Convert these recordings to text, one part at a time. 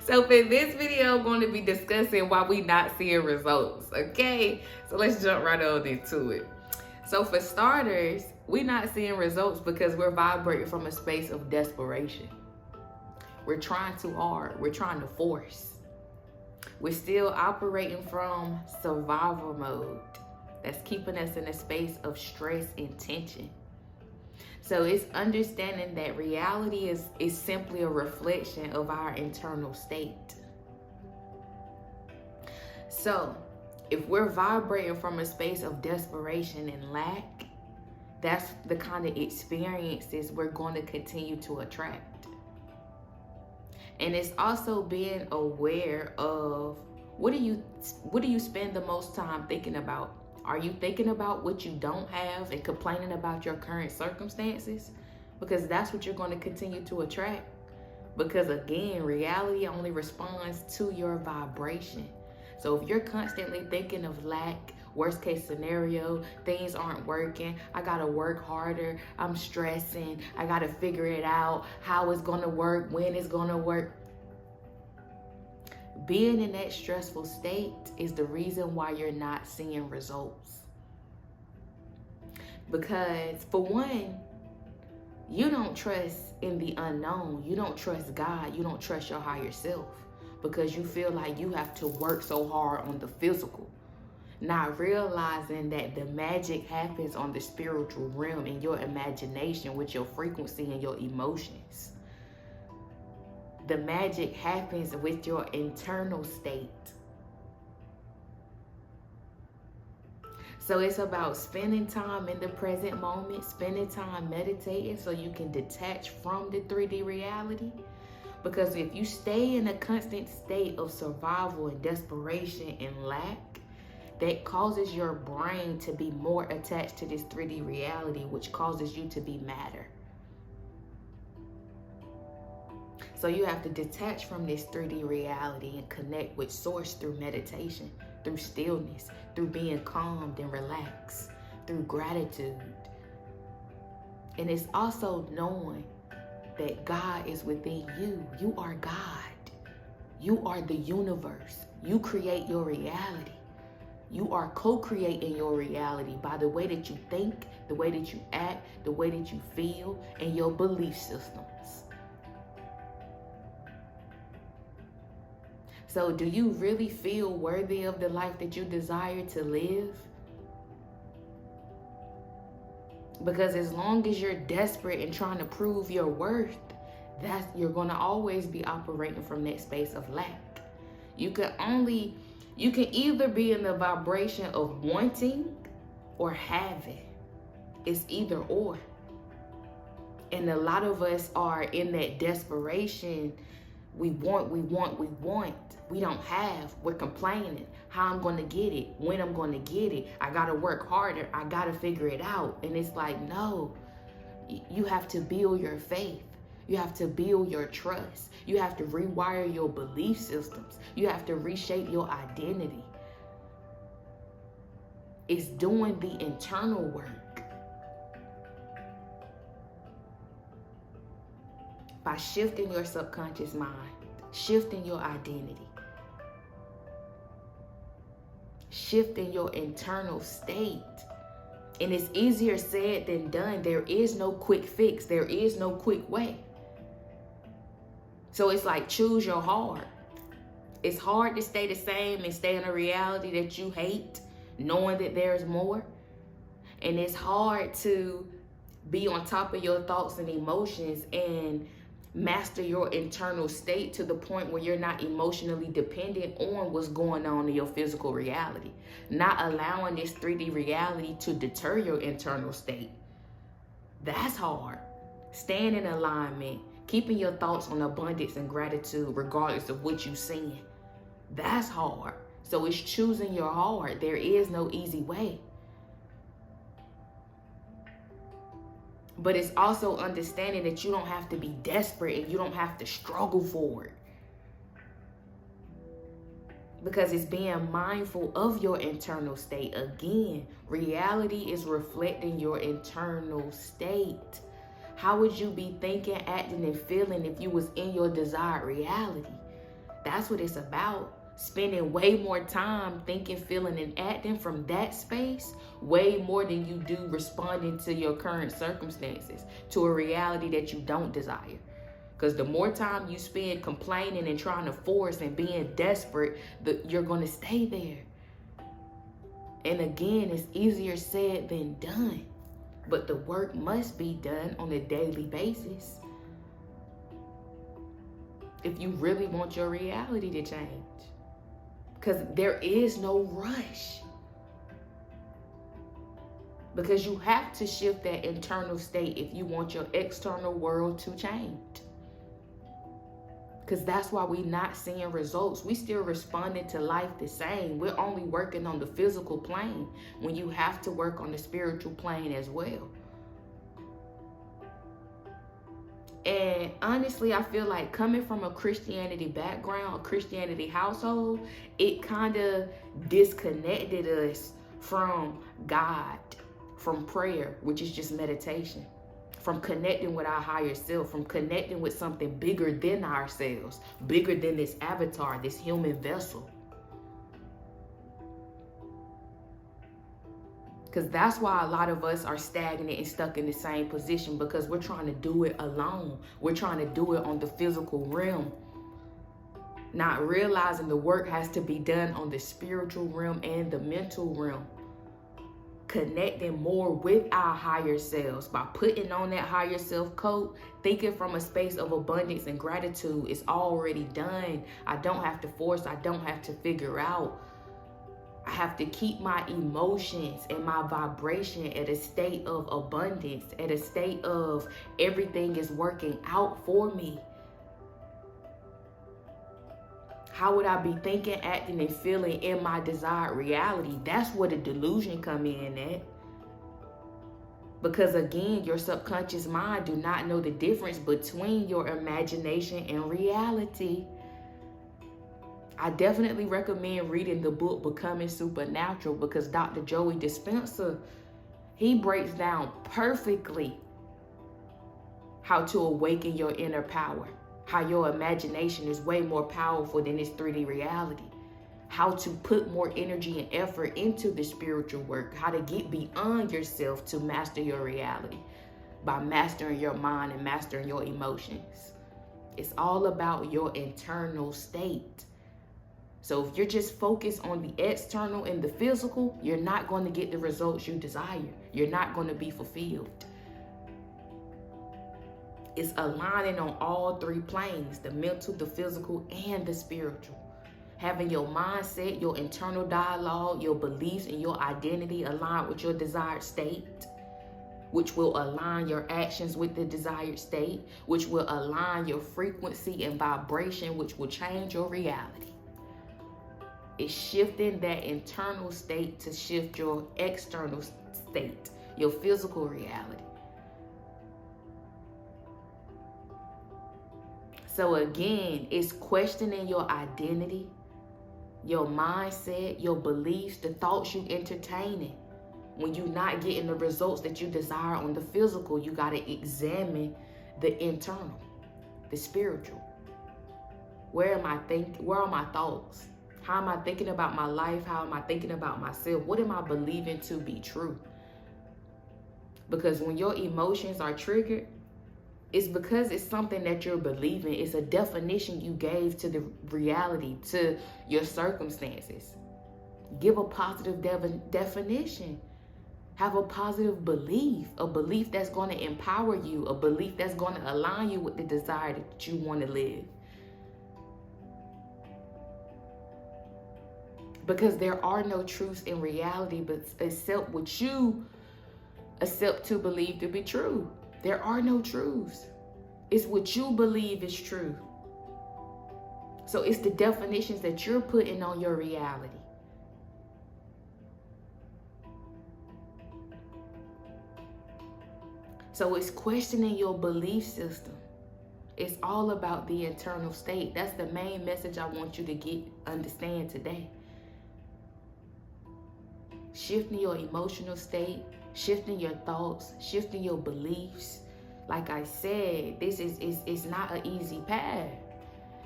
So for this video, I'm going to be discussing why we not seeing results, okay? So let's jump right on into it. So for starters, we not seeing results because we're vibrating from a space of desperation. We're trying too hard. We're trying to force. We're still operating from survival mode. That's keeping us in a space of stress and tension. So it's understanding that reality is simply a reflection of our internal state. So if we're vibrating from a space of desperation and lack, that's the kind of experiences we're going to continue to attract. And it's also being aware of what do you spend the most time thinking about? Are you thinking about what you don't have and complaining about your current circumstances? Because that's what you're going to continue to attract. Because again, reality only responds to your vibration. So if you're constantly thinking of lack, worst case scenario, things aren't working, I gotta work harder, I'm stressing, I gotta figure it out, how it's gonna work, when it's gonna work. Being in that stressful state is the reason why you're not seeing results. Because for one, you don't trust in the unknown. You don't trust God. You don't trust your higher self because you feel like you have to work so hard on the physical. Not realizing that the magic happens on the spiritual realm in your imagination with your frequency and your emotions. The magic happens with your internal state. So it's about spending time in the present moment, spending time meditating so you can detach from the 3D reality. Because if you stay in a constant state of survival and desperation and lack, that causes your brain to be more attached to this 3D reality, which causes you to be matter. So you have to detach from this 3D reality and connect with source through meditation, through stillness, through being calmed and relaxed, through gratitude. And it's also knowing that God is within you. You are God. You are the universe. You create your reality. You are co-creating your reality by the way that you think, the way that you act, the way that you feel, and your belief systems. So do you really feel worthy of the life that you desire to live? Because as long as you're desperate and trying to prove your worth, you're going to always be operating from that space of lack. You can either be in the vibration of wanting or having. It's either or. And a lot of us are in that desperation. We want. We don't have. We're complaining. How I'm going to get it. When I'm going to get it. I got to work harder. I got to figure it out. And it's like, no. You have to build your faith. You have to build your trust. You have to rewire your belief systems. You have to reshape your identity. It's doing the internal work. By shifting your subconscious mind, shifting your identity, shifting your internal state. And it's easier said than done. There is no quick fix. There is no quick way. So it's like choose your heart. It's hard to stay the same and stay in a reality that you hate, knowing that there's more. And it's hard to be on top of your thoughts and emotions and master your internal state to the point where you're not emotionally dependent on what's going on in your physical reality. Not allowing this 3D reality to deter your internal state. That's hard. Staying in alignment, keeping your thoughts on abundance and gratitude regardless of what you're seeing. That's hard. So it's choosing your heart. There is no easy way. But it's also understanding that you don't have to be desperate and you don't have to struggle for it. Because it's being mindful of your internal state. Again, reality is reflecting your internal state. How would you be thinking, acting, and feeling if you was in your desired reality? that's what it's about. Spending way more time thinking, feeling, and acting from that space, way more than you do responding to your current circumstances, to a reality that you don't desire. Because the more time you spend complaining and trying to force and being desperate, you're going to stay there. And again, it's easier said than done. But the work must be done on a daily basis if you really want your reality to change. Because there is no rush. Because you have to shift that internal state if you want your external world to change. Because that's why we're not seeing results. We still responding to life the same. We're only working on the physical plane when you have to work on the spiritual plane as well. And honestly, I feel like coming from a Christianity background, a Christianity household, it kind of disconnected us from God, from prayer, which is just meditation, from connecting with our higher self, from connecting with something bigger than ourselves, bigger than this avatar, this human vessel. Because that's why a lot of us are stagnant and stuck in the same position, because we're trying to do it alone. We're trying to do it on the physical realm, not realizing the work has to be done on the spiritual realm and the mental realm. Connecting more with our higher selves by putting on that higher self coat, thinking from a space of abundance and gratitude. It's already done. I don't have to force. I don't have to figure out. I have to keep my emotions and my vibration at a state of abundance, at a state of everything is working out for me. How would I be thinking, acting, and feeling in my desired reality? That's where the delusion come in at. Because again, your subconscious mind do not know the difference between your imagination and reality. I definitely recommend reading the book Becoming Supernatural, because Dr. Joey Dispenza, he breaks down perfectly how to awaken your inner power, how your imagination is way more powerful than this 3D reality, how to put more energy and effort into the spiritual work, how to get beyond yourself to master your reality by mastering your mind and mastering your emotions. It's all about your internal state. So if you're just focused on the external and the physical, you're not going to get the results you desire. You're not going to be fulfilled. It's aligning on all three planes, the mental, the physical, and the spiritual. Having your mindset, your internal dialogue, your beliefs, and your identity aligned with your desired state, which will align your actions with the desired state, which will align your frequency and vibration, which will change your reality. It's shifting that internal state to shift your external state, your physical reality. So again, it's questioning your identity, your mindset, your beliefs, the thoughts you entertaining. When you're not getting the results that you desire on the physical, you got to examine the internal, the spiritual. Where am I thinking? Where are my thoughts? How am I thinking about my life? How am I thinking about myself? What am I believing to be true? Because when your emotions are triggered, it's because it's something that you're believing. It's a definition you gave to the reality, to your circumstances. Give a positive definition. Have a positive belief, a belief that's going to empower you, a belief that's going to align you with the desire that you want to live. Because there are no truths in reality, but except what you accept to believe to be true. There are no truths. It's what you believe is true. So it's the definitions that you're putting on your reality. So it's questioning your belief system. It's all about the internal state. That's the main message I want you to understand today. Shifting your emotional state, shifting your thoughts, shifting your beliefs. Like I said, this is not an easy path.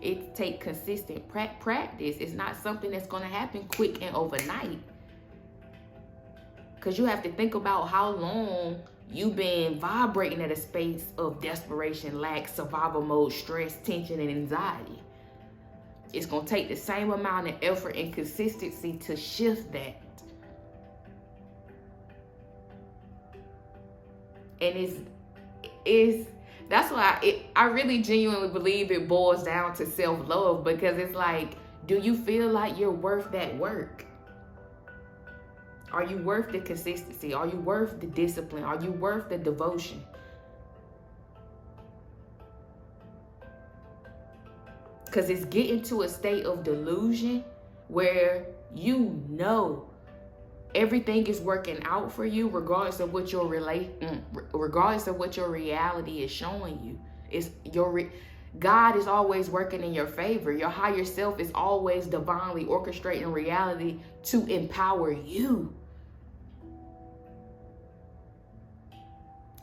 It takes consistent practice. It's not something that's going to happen quick and overnight. Because you have to think about how long you've been vibrating at a space of desperation, lack, survival mode, stress, tension, and anxiety. It's going to take the same amount of effort and consistency to shift that. And that's why I really genuinely believe it boils down to self-love, because it's like, do you feel like you're worth that work? Are you worth the consistency? Are you worth the discipline? Are you worth the devotion? Because it's getting to a state of delusion where you know everything is working out for you, regardless of what your reality is showing you. God is always working in your favor. Your higher self is always divinely orchestrating reality to empower you.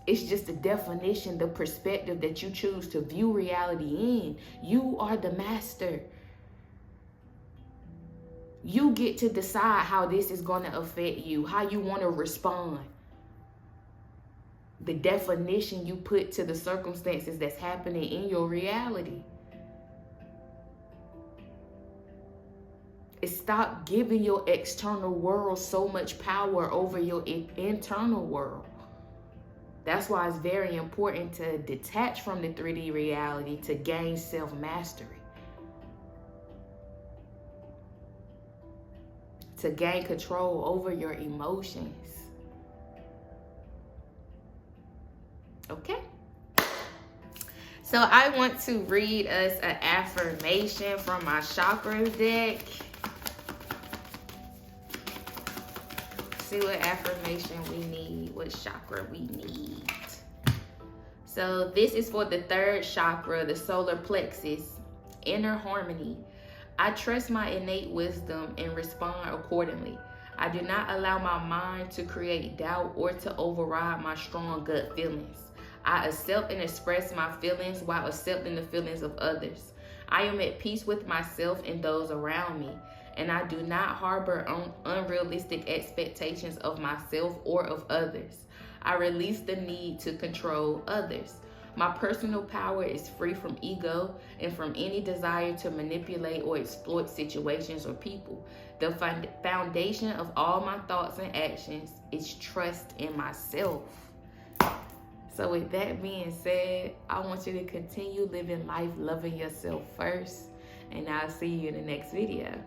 It's just the definition, the perspective that you choose to view reality in. You are the master. You get to decide how this is going to affect you, how you want to respond. The definition you put to the circumstances that's happening in your reality. Stop giving your external world so much power over your internal world. That's why it's very important to detach from the 3D reality to gain self-mastery. To gain control over your emotions. Okay? So I want to read us an affirmation from my chakras deck. See what affirmation we need, what chakra we need. So this is for the third chakra, the solar plexus, inner harmony. I trust my innate wisdom and respond accordingly. I do not allow my mind to create doubt or to override my strong gut feelings. I accept and express my feelings while accepting the feelings of others. I am at peace with myself and those around me, and I do not harbor unrealistic expectations of myself or of others. I release the need to control others. My personal power is free from ego and from any desire to manipulate or exploit situations or people. The foundation of all my thoughts and actions is trust in myself. So with that being said, I want you to continue living life loving yourself first, and I'll see you in the next video.